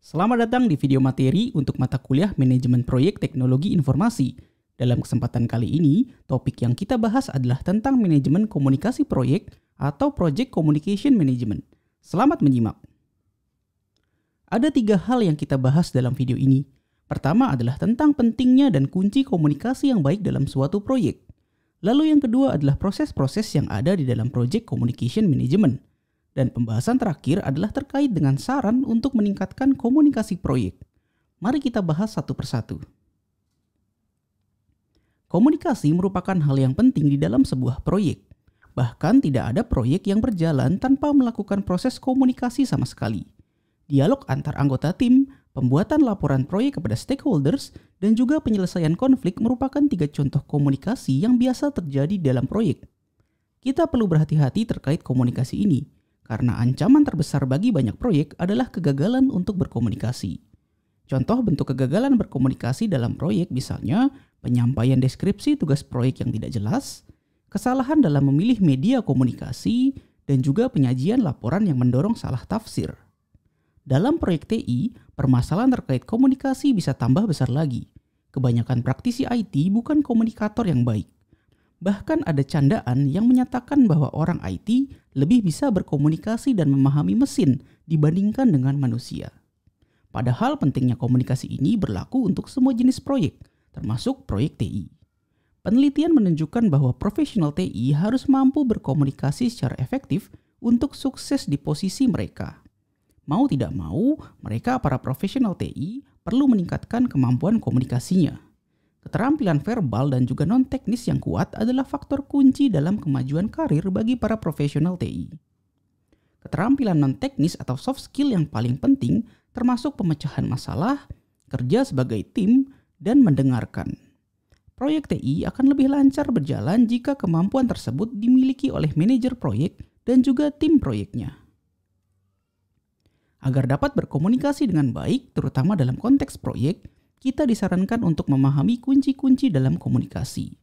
Selamat datang di video materi untuk mata kuliah Manajemen Proyek Teknologi Informasi. Dalam kesempatan kali ini, topik yang kita bahas adalah tentang manajemen komunikasi proyek atau Project Communication Management. Selamat menyimak. Ada 3 hal yang kita bahas dalam video ini. Pertama adalah tentang pentingnya dan kunci komunikasi yang baik dalam suatu proyek. Lalu yang kedua adalah proses-proses yang ada di dalam Project Communication Management. Dan pembahasan terakhir adalah terkait dengan saran untuk meningkatkan komunikasi proyek. Mari kita bahas satu persatu. Komunikasi merupakan hal yang penting di dalam sebuah proyek. Bahkan tidak ada proyek yang berjalan tanpa melakukan proses komunikasi sama sekali. Dialog antar anggota tim, pembuatan laporan proyek kepada stakeholders, dan juga penyelesaian konflik merupakan 3 contoh komunikasi yang biasa terjadi dalam proyek. Kita perlu berhati-hati terkait komunikasi ini. Karena ancaman terbesar bagi banyak proyek adalah kegagalan untuk berkomunikasi. Contoh bentuk kegagalan berkomunikasi dalam proyek misalnya penyampaian deskripsi tugas proyek yang tidak jelas, kesalahan dalam memilih media komunikasi, dan juga penyajian laporan yang mendorong salah tafsir. Dalam proyek TI, permasalahan terkait komunikasi bisa tambah besar lagi. Kebanyakan praktisi IT bukan komunikator yang baik. Bahkan ada candaan yang menyatakan bahwa orang IT lebih bisa berkomunikasi dan memahami mesin dibandingkan dengan manusia. Padahal pentingnya komunikasi ini berlaku untuk semua jenis proyek, termasuk proyek TI. Penelitian menunjukkan bahwa profesional TI harus mampu berkomunikasi secara efektif untuk sukses di posisi mereka. Mau tidak mau, mereka para profesional TI perlu meningkatkan kemampuan komunikasinya. Keterampilan verbal dan juga non-teknis yang kuat adalah faktor kunci dalam kemajuan karir bagi para profesional TI. Keterampilan non-teknis atau soft skill yang paling penting termasuk pemecahan masalah, kerja sebagai tim, dan mendengarkan. Proyek TI akan lebih lancar berjalan jika kemampuan tersebut dimiliki oleh manajer proyek dan juga tim proyeknya. Agar dapat berkomunikasi dengan baik, terutama dalam konteks proyek, kita disarankan untuk memahami kunci-kunci dalam komunikasi.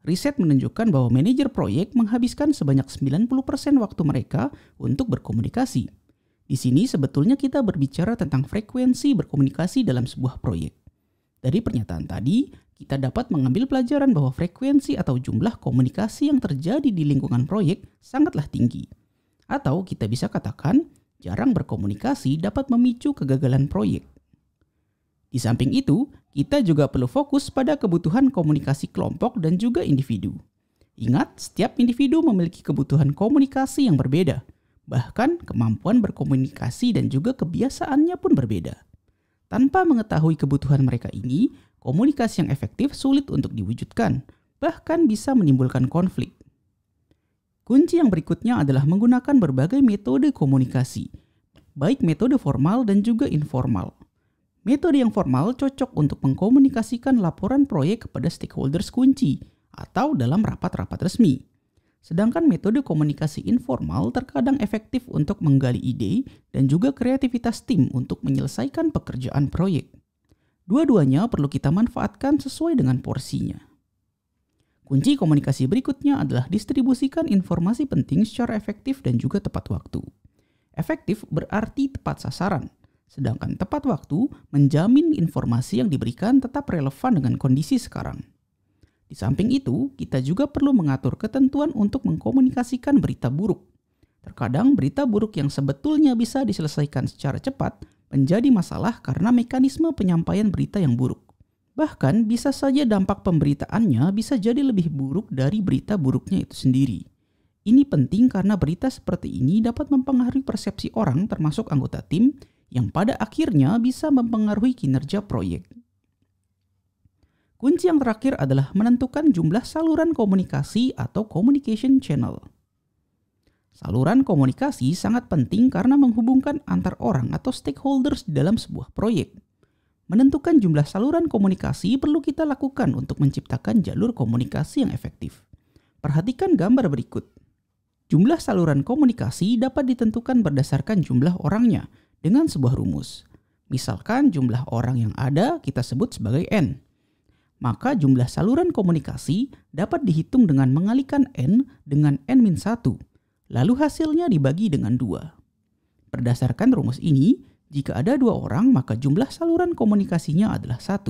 Riset menunjukkan bahwa manajer proyek menghabiskan sebanyak 90% waktu mereka untuk berkomunikasi. Di sini sebetulnya kita berbicara tentang frekuensi berkomunikasi dalam sebuah proyek. Dari pernyataan tadi, kita dapat mengambil pelajaran bahwa frekuensi atau jumlah komunikasi yang terjadi di lingkungan proyek sangatlah tinggi. Atau kita bisa katakan, jarang berkomunikasi dapat memicu kegagalan proyek. Di samping itu, kita juga perlu fokus pada kebutuhan komunikasi kelompok dan juga individu. Ingat, setiap individu memiliki kebutuhan komunikasi yang berbeda. Bahkan, kemampuan berkomunikasi dan juga kebiasaannya pun berbeda. Tanpa mengetahui kebutuhan mereka ini, komunikasi yang efektif sulit untuk diwujudkan, bahkan bisa menimbulkan konflik. Kunci yang berikutnya adalah menggunakan berbagai metode komunikasi, baik metode formal dan juga informal. Metode yang formal cocok untuk mengkomunikasikan laporan proyek kepada stakeholders kunci atau dalam rapat-rapat resmi. Sedangkan metode komunikasi informal terkadang efektif untuk menggali ide dan juga kreativitas tim untuk menyelesaikan pekerjaan proyek. Dua-duanya perlu kita manfaatkan sesuai dengan porsinya. Kunci komunikasi berikutnya adalah distribusikan informasi penting secara efektif dan juga tepat waktu. Efektif berarti tepat sasaran. Sedangkan tepat waktu menjamin informasi yang diberikan tetap relevan dengan kondisi sekarang. Di samping itu, kita juga perlu mengatur ketentuan untuk mengkomunikasikan berita buruk. Terkadang berita buruk yang sebetulnya bisa diselesaikan secara cepat menjadi masalah karena mekanisme penyampaian berita yang buruk. Bahkan bisa saja dampak pemberitaannya bisa jadi lebih buruk dari berita buruknya itu sendiri. Ini penting karena berita seperti ini dapat mempengaruhi persepsi orang termasuk anggota tim yang pada akhirnya bisa mempengaruhi kinerja proyek. Kunci yang terakhir adalah menentukan jumlah saluran komunikasi atau communication channel. Saluran komunikasi sangat penting karena menghubungkan antar orang atau stakeholders di dalam sebuah proyek. Menentukan jumlah saluran komunikasi perlu kita lakukan untuk menciptakan jalur komunikasi yang efektif. Perhatikan gambar berikut. Jumlah saluran komunikasi dapat ditentukan berdasarkan jumlah orangnya, dengan sebuah rumus. Misalkan jumlah orang yang ada kita sebut sebagai N. Maka jumlah saluran komunikasi dapat dihitung dengan mengalikan N dengan N-1. Lalu hasilnya dibagi dengan 2. Berdasarkan rumus ini, Jika ada 2 orang, maka jumlah saluran komunikasinya adalah 1.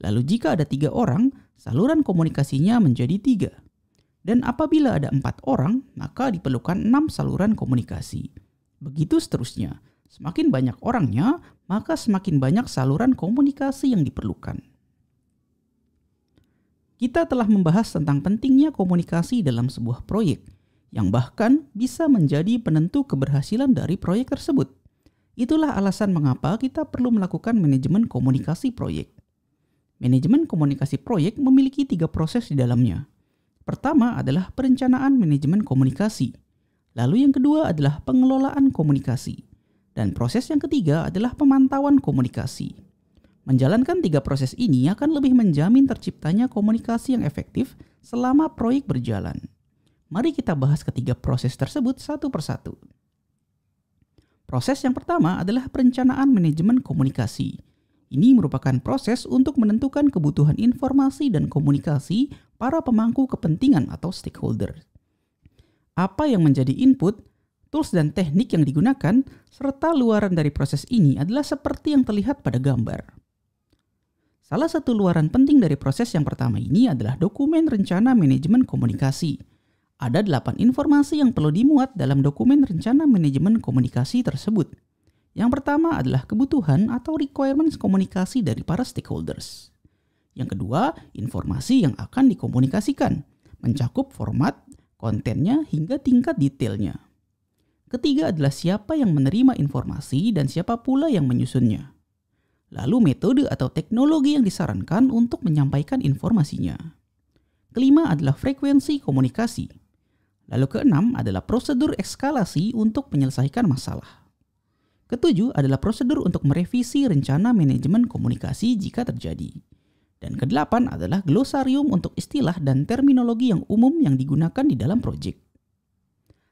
Lalu jika ada 3 orang, saluran komunikasinya menjadi 3. Dan apabila ada 4 orang, maka diperlukan 6 saluran komunikasi. Begitu seterusnya. Semakin banyak orangnya, maka semakin banyak saluran komunikasi yang diperlukan. Kita telah membahas tentang pentingnya komunikasi dalam sebuah proyek, yang bahkan bisa menjadi penentu keberhasilan dari proyek tersebut. Itulah alasan mengapa kita perlu melakukan manajemen komunikasi proyek. Manajemen komunikasi proyek memiliki 3 proses di dalamnya. Pertama adalah perencanaan manajemen komunikasi. Lalu yang kedua adalah pengelolaan komunikasi. Dan proses yang ketiga adalah pemantauan komunikasi. Menjalankan 3 proses ini akan lebih menjamin terciptanya komunikasi yang efektif selama proyek berjalan. Mari kita bahas ketiga proses tersebut satu persatu. Proses yang pertama adalah perencanaan manajemen komunikasi. Ini merupakan proses untuk menentukan kebutuhan informasi dan komunikasi para pemangku kepentingan atau stakeholder. Apa yang menjadi input, tools dan teknik yang digunakan, serta luaran dari proses ini adalah seperti yang terlihat pada gambar. Salah satu luaran penting dari proses yang pertama ini adalah dokumen rencana manajemen komunikasi. Ada 8 informasi yang perlu dimuat dalam dokumen rencana manajemen komunikasi tersebut. Yang pertama adalah kebutuhan atau requirements komunikasi dari para stakeholders. Yang kedua, informasi yang akan dikomunikasikan, mencakup format, kontennya, hingga tingkat detailnya. Ketiga adalah siapa yang menerima informasi dan siapa pula yang menyusunnya. Lalu metode atau teknologi yang disarankan untuk menyampaikan informasinya. Kelima adalah frekuensi komunikasi. Lalu keenam adalah prosedur eskalasi untuk menyelesaikan masalah. Ketujuh adalah prosedur untuk merevisi rencana manajemen komunikasi jika terjadi. Dan kedelapan adalah glosarium untuk istilah dan terminologi yang umum yang digunakan di dalam proyek.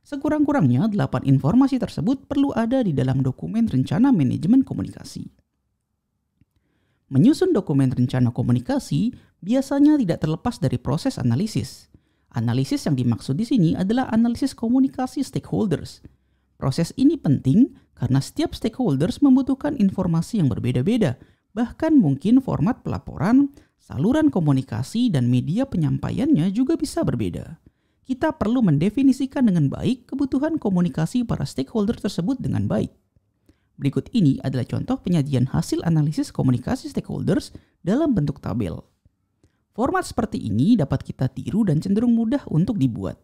Sekurang-kurangnya 8 informasi tersebut perlu ada di dalam dokumen rencana manajemen komunikasi. Menyusun dokumen rencana komunikasi biasanya tidak terlepas dari proses analisis. Analisis yang dimaksud di sini adalah analisis komunikasi stakeholders. Proses ini penting karena setiap stakeholders membutuhkan informasi yang berbeda-beda, bahkan mungkin format pelaporan, saluran komunikasi, dan media penyampaiannya juga bisa berbeda. Kita perlu mendefinisikan dengan baik kebutuhan komunikasi para stakeholder tersebut dengan baik. Berikut ini adalah contoh penyajian hasil analisis komunikasi stakeholders dalam bentuk tabel. Format seperti ini dapat kita tiru dan cenderung mudah untuk dibuat.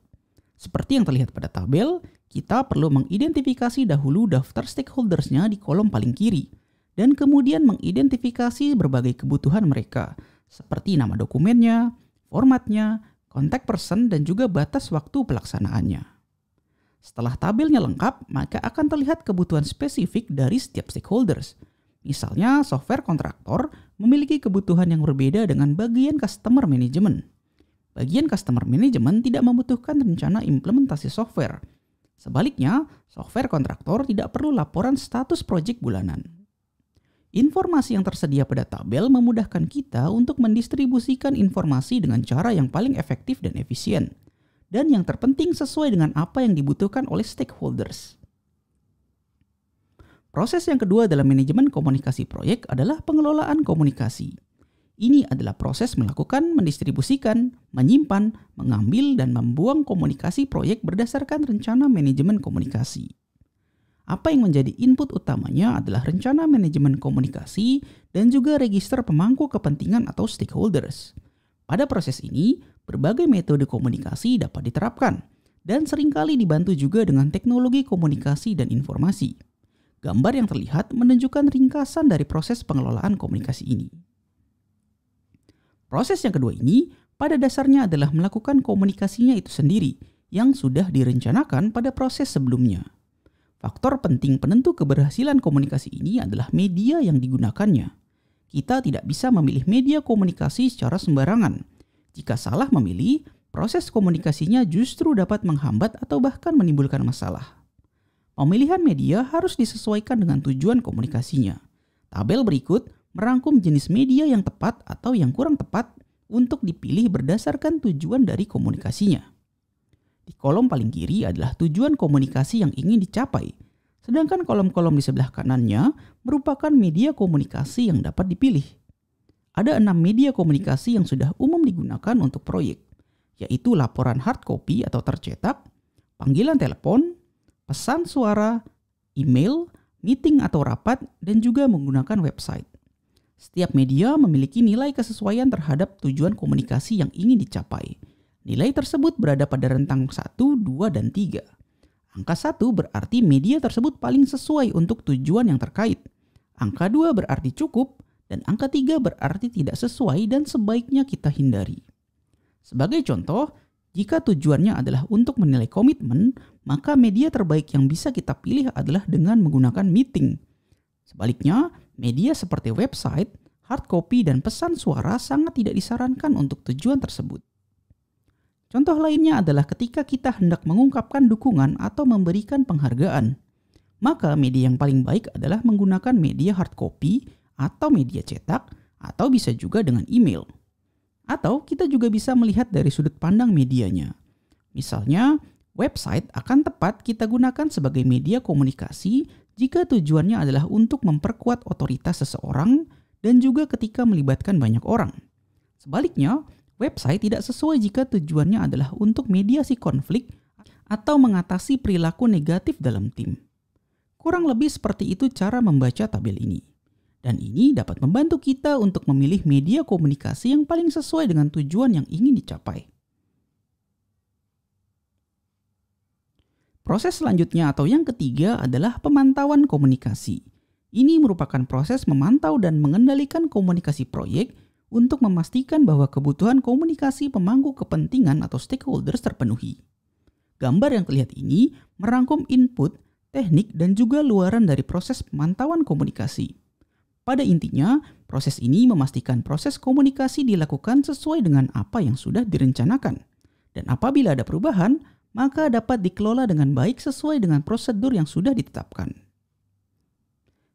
Seperti yang terlihat pada tabel, kita perlu mengidentifikasi dahulu daftar stakeholders-nya di kolom paling kiri, dan kemudian mengidentifikasi berbagai kebutuhan mereka, seperti nama dokumennya, formatnya, contact person, dan juga batas waktu pelaksanaannya. Setelah tabelnya lengkap, maka akan terlihat kebutuhan spesifik dari setiap stakeholders. Misalnya, software kontraktor memiliki kebutuhan yang berbeda dengan bagian customer management. Bagian customer management tidak membutuhkan rencana implementasi software. Sebaliknya, software kontraktor tidak perlu laporan status proyek bulanan. Informasi yang tersedia pada tabel memudahkan kita untuk mendistribusikan informasi dengan cara yang paling efektif dan efisien. Dan yang terpenting sesuai dengan apa yang dibutuhkan oleh stakeholders. Proses yang kedua dalam manajemen komunikasi proyek adalah pengelolaan komunikasi. Ini adalah proses melakukan, mendistribusikan, menyimpan, mengambil, dan membuang komunikasi proyek berdasarkan rencana manajemen komunikasi. Apa yang menjadi input utamanya adalah rencana manajemen komunikasi dan juga register pemangku kepentingan atau stakeholders. Pada proses ini, berbagai metode komunikasi dapat diterapkan dan seringkali dibantu juga dengan teknologi komunikasi dan informasi. Gambar yang terlihat menunjukkan ringkasan dari proses pengelolaan komunikasi ini. Proses yang kedua ini pada dasarnya adalah melakukan komunikasinya itu sendiri yang sudah direncanakan pada proses sebelumnya. Faktor penting penentu keberhasilan komunikasi ini adalah media yang digunakannya. Kita tidak bisa memilih media komunikasi secara sembarangan. Jika salah memilih, proses komunikasinya justru dapat menghambat atau bahkan menimbulkan masalah. Pemilihan media harus disesuaikan dengan tujuan komunikasinya. Tabel berikut merangkum jenis media yang tepat atau yang kurang tepat untuk dipilih berdasarkan tujuan dari komunikasinya. Di kolom paling kiri adalah tujuan komunikasi yang ingin dicapai. Sedangkan kolom-kolom di sebelah kanannya merupakan media komunikasi yang dapat dipilih. Ada 6 media komunikasi yang sudah umum digunakan untuk proyek, yaitu laporan hard copy atau tercetak, panggilan telepon, pesan suara, email, meeting atau rapat, dan juga menggunakan website. Setiap media memiliki nilai kesesuaian terhadap tujuan komunikasi yang ingin dicapai. Nilai tersebut berada pada rentang 1, 2, dan 3. Angka 1 berarti media tersebut paling sesuai untuk tujuan yang terkait. Angka 2 berarti cukup, dan angka 3 berarti tidak sesuai dan sebaiknya kita hindari. Sebagai contoh, jika tujuannya adalah untuk menilai komitmen, maka media terbaik yang bisa kita pilih adalah dengan menggunakan meeting. Sebaliknya, media seperti website, hard copy, dan pesan suara sangat tidak disarankan untuk tujuan tersebut. Contoh lainnya adalah ketika kita hendak mengungkapkan dukungan atau memberikan penghargaan. Maka media yang paling baik adalah menggunakan media hard copy atau media cetak, atau bisa juga dengan email. Atau kita juga bisa melihat dari sudut pandang medianya. Misalnya, website akan tepat kita gunakan sebagai media komunikasi jika tujuannya adalah untuk memperkuat otoritas seseorang dan juga ketika melibatkan banyak orang. Sebaliknya, website tidak sesuai jika tujuannya adalah untuk mediasi konflik atau mengatasi perilaku negatif dalam tim. Kurang lebih seperti itu cara membaca tabel ini. Dan ini dapat membantu kita untuk memilih media komunikasi yang paling sesuai dengan tujuan yang ingin dicapai. Proses selanjutnya atau yang ketiga adalah pemantauan komunikasi. Ini merupakan proses memantau dan mengendalikan komunikasi proyek untuk memastikan bahwa kebutuhan komunikasi pemangku kepentingan atau stakeholders terpenuhi. Gambar yang terlihat ini merangkum input, teknik, dan juga luaran dari proses pemantauan komunikasi. Pada intinya, proses ini memastikan proses komunikasi dilakukan sesuai dengan apa yang sudah direncanakan. Dan apabila ada perubahan, maka dapat dikelola dengan baik sesuai dengan prosedur yang sudah ditetapkan.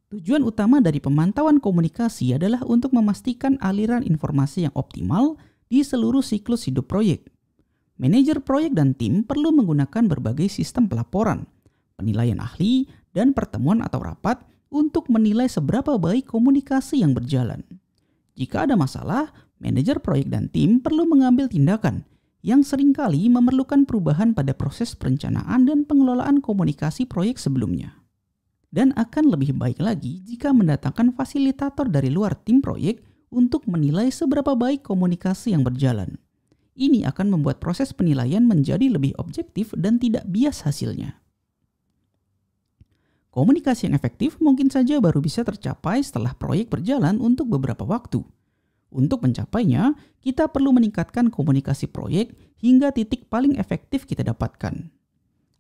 Tujuan utama dari pemantauan komunikasi adalah untuk memastikan aliran informasi yang optimal di seluruh siklus hidup proyek. Manajer proyek dan tim perlu menggunakan berbagai sistem pelaporan, penilaian ahli, dan pertemuan atau rapat untuk menilai seberapa baik komunikasi yang berjalan. Jika ada masalah, manajer proyek dan tim perlu mengambil tindakan yang seringkali memerlukan perubahan pada proses perencanaan dan pengelolaan komunikasi proyek sebelumnya. Dan akan lebih baik lagi jika mendatangkan fasilitator dari luar tim proyek untuk menilai seberapa baik komunikasi yang berjalan. Ini akan membuat proses penilaian menjadi lebih objektif dan tidak bias hasilnya. Komunikasi yang efektif mungkin saja baru bisa tercapai setelah proyek berjalan untuk beberapa waktu. Untuk mencapainya, kita perlu meningkatkan komunikasi proyek hingga titik paling efektif kita dapatkan.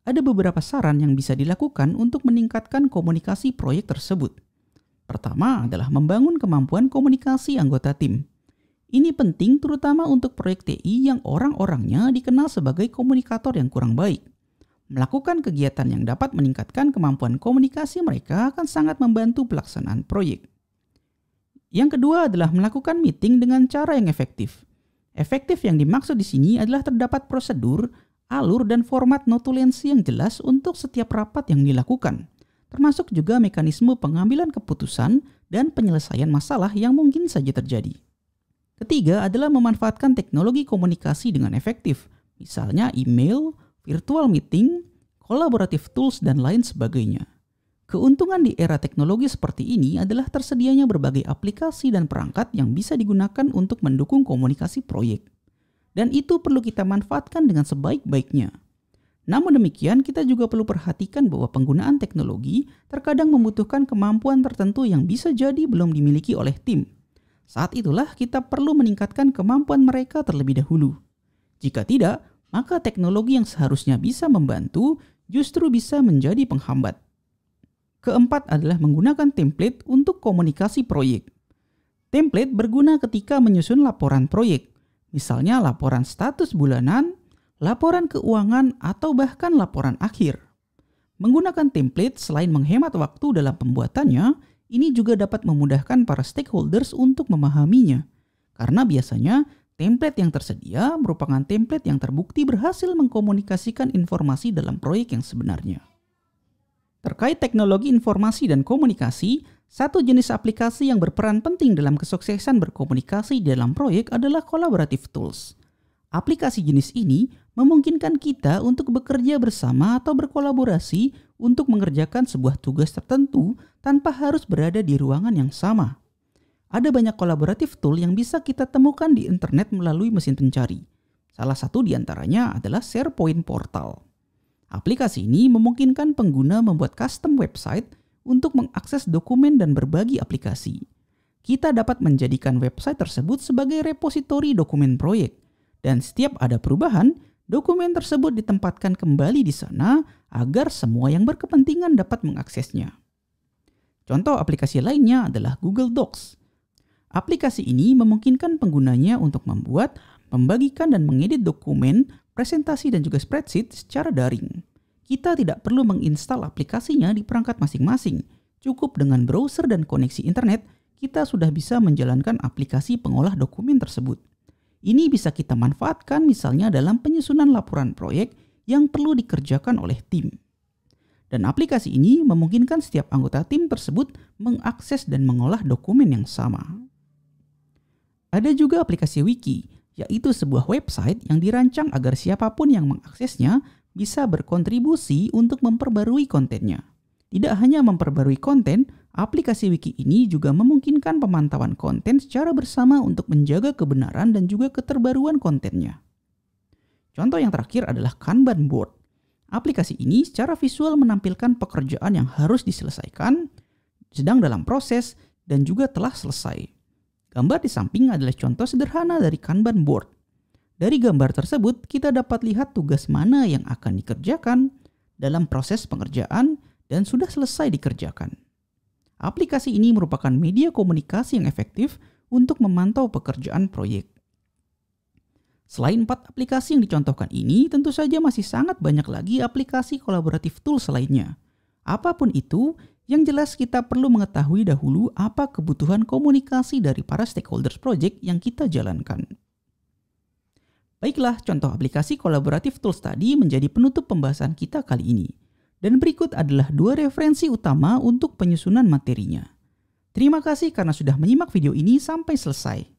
Ada beberapa saran yang bisa dilakukan untuk meningkatkan komunikasi proyek tersebut. Pertama adalah membangun kemampuan komunikasi anggota tim. Ini penting terutama untuk proyek TI yang orang-orangnya dikenal sebagai komunikator yang kurang baik. Melakukan kegiatan yang dapat meningkatkan kemampuan komunikasi mereka akan sangat membantu pelaksanaan proyek. Yang kedua adalah melakukan meeting dengan cara yang efektif. Efektif yang dimaksud di sini adalah terdapat prosedur, alur, dan format notulensi yang jelas untuk setiap rapat yang dilakukan, termasuk juga mekanisme pengambilan keputusan dan penyelesaian masalah yang mungkin saja terjadi. Ketiga adalah memanfaatkan teknologi komunikasi dengan efektif, misalnya email, virtual meeting, collaborative tools, dan lain sebagainya. Keuntungan di era teknologi seperti ini adalah tersedianya berbagai aplikasi dan perangkat yang bisa digunakan untuk mendukung komunikasi proyek. Dan itu perlu kita manfaatkan dengan sebaik-baiknya. Namun demikian, kita juga perlu perhatikan bahwa penggunaan teknologi terkadang membutuhkan kemampuan tertentu yang bisa jadi belum dimiliki oleh tim. Saat itulah kita perlu meningkatkan kemampuan mereka terlebih dahulu. Jika tidak, maka teknologi yang seharusnya bisa membantu justru bisa menjadi penghambat. Keempat adalah menggunakan template untuk komunikasi proyek. Template berguna ketika menyusun laporan proyek, misalnya laporan status bulanan, laporan keuangan, atau bahkan laporan akhir. Menggunakan template selain menghemat waktu dalam pembuatannya, ini juga dapat memudahkan para stakeholders untuk memahaminya, karena biasanya template yang tersedia merupakan template yang terbukti berhasil mengkomunikasikan informasi dalam proyek yang sebenarnya. Terkait teknologi informasi dan komunikasi, satu jenis aplikasi yang berperan penting dalam kesuksesan berkomunikasi dalam proyek adalah collaborative tools. Aplikasi jenis ini memungkinkan kita untuk bekerja bersama atau berkolaborasi untuk mengerjakan sebuah tugas tertentu tanpa harus berada di ruangan yang sama. Ada banyak collaborative tool yang bisa kita temukan di internet melalui mesin pencari. Salah satu di antaranya adalah SharePoint Portal. Aplikasi ini memungkinkan pengguna membuat custom website untuk mengakses dokumen dan berbagi aplikasi. Kita dapat menjadikan website tersebut sebagai repositori dokumen proyek, dan setiap ada perubahan, dokumen tersebut ditempatkan kembali di sana agar semua yang berkepentingan dapat mengaksesnya. Contoh aplikasi lainnya adalah Google Docs. Aplikasi ini memungkinkan penggunanya untuk membuat, membagikan dan mengedit dokumen, presentasi dan juga spreadsheet secara daring. Kita tidak perlu menginstal aplikasinya di perangkat masing-masing. Cukup dengan browser dan koneksi internet, kita sudah bisa menjalankan aplikasi pengolah dokumen tersebut. Ini bisa kita manfaatkan misalnya dalam penyusunan laporan proyek yang perlu dikerjakan oleh tim. Dan aplikasi ini memungkinkan setiap anggota tim tersebut mengakses dan mengolah dokumen yang sama. Ada juga aplikasi Wiki, yaitu sebuah website yang dirancang agar siapapun yang mengaksesnya bisa berkontribusi untuk memperbarui kontennya. Tidak hanya memperbarui konten, aplikasi Wiki ini juga memungkinkan pemantauan konten secara bersama untuk menjaga kebenaran dan juga keterbaruan kontennya. Contoh yang terakhir adalah Kanban Board. Aplikasi ini secara visual menampilkan pekerjaan yang harus diselesaikan, sedang dalam proses, dan juga telah selesai. Gambar di samping adalah contoh sederhana dari Kanban Board. Dari gambar tersebut, kita dapat lihat tugas mana yang akan dikerjakan dalam proses pengerjaan dan sudah selesai dikerjakan. Aplikasi ini merupakan media komunikasi yang efektif untuk memantau pekerjaan proyek. Selain 4 aplikasi yang dicontohkan ini, tentu saja masih sangat banyak lagi aplikasi kolaboratif tools lainnya. Apapun itu, yang jelas kita perlu mengetahui dahulu apa kebutuhan komunikasi dari para stakeholders project yang kita jalankan. Baiklah, contoh aplikasi kolaboratif tools tadi menjadi penutup pembahasan kita kali ini. Dan berikut adalah 2 referensi utama untuk penyusunan materinya. Terima kasih karena sudah menyimak video ini sampai selesai.